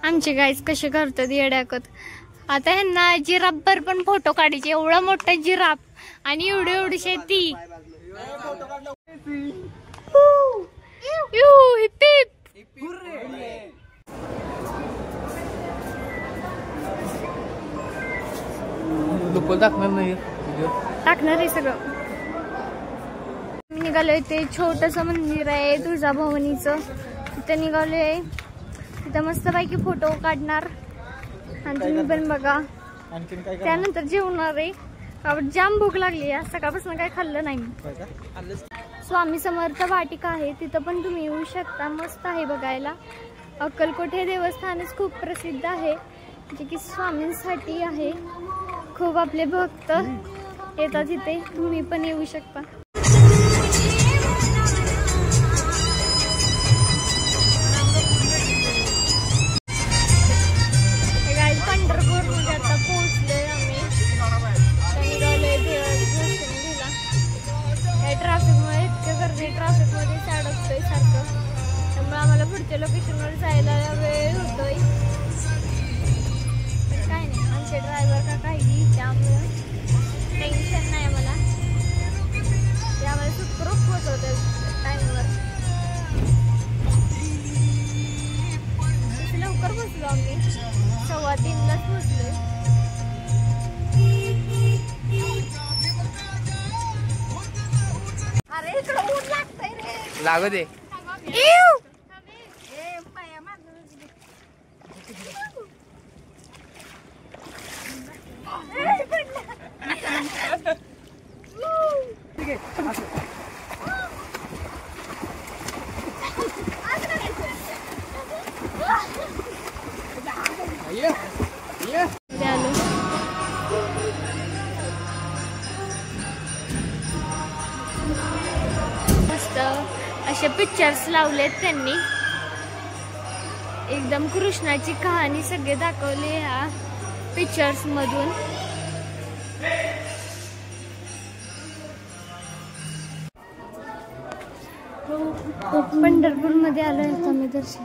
आमचे गाईज कसे करतात येड्याकत. आता ह्यांना जिराफवर पण फोटो काढायचे. एवढा मोठा जिराफ आणि एवढीशी ती. टाकणार आहे सगळं. मी निघालोय ते छोटस मंदिर आहे तुळजाभवानीचं. तिथे निघालोय. तिथं मस्त पैकी फोटो काढणार आणि तुम्ही पण बघा. त्यानंतर जेवणार आहे. जाम भूक लागली आहे. सकाळपासून काय खाल्लं नाही. स्वामी समर्थ वाटिका आहे तिथं पण तुम्ही येऊ शकता. मस्त आहे बघायला. अक्कलकोट हे देवस्थानच खूप प्रसिद्ध आहे जे की स्वामींसाठी आहे. खूप आपले भक्त येतात तिथे. तुम्ही पण येऊ शकता. पंढरपूर मध्ये आता पोहोचलोय आम्ही. निघालोय देवाचं दर्शन घ्यायला. या ट्रॅफिकमुळे इतकं गर्दी. ट्रॅफिकमध्ये अडकतोय सारखं. त्यामुळे आम्हाला पुढच्या लोकेशनवर जायला वेळ होतोय. काय नाही आमचे ड्रायव्हर का काही त्यामुळे टेन्शन नाही आम्हाला. ते आम्हाला सुखरूप पोहोचवतात टाइमवर. लवकर पोहोचलो आम्ही. 2:15 पोहोचलोय. अरे इकडं ऊन लागतंय रे. लागू दे. मस्त असे पिक्चर्स लावलेत त्यांनी. एकदम कृष्णाची कहाणी सगळे दाखवली ह्या पिक्चर्स मधून. पंढरपूर मध्ये आलोय आम्ही दर्शन.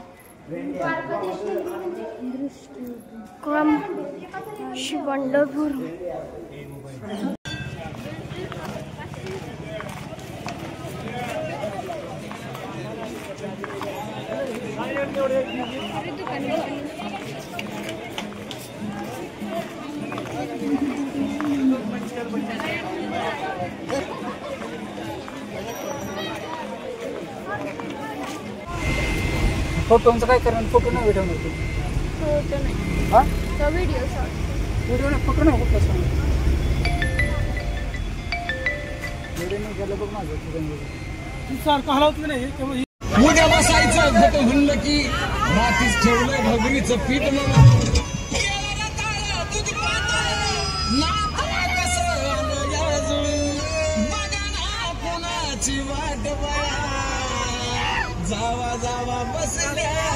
पंढरपूर फोटोंचं काय करणार. फोटो नाही भेटवणार तू. फोटो नाही. हा व्हिडिओ शॉट. व्हिडिओ नाही. फोटो नाही. कुठला सांग. व्हिडिओ नाही केलं बघ माझं. तू सारखं हलवत नाही. उद्या बसायचं होतं म्हणलं की रात्रीच ठेवलं भगरीचं पीठ. वाट जावा जावा बसल्या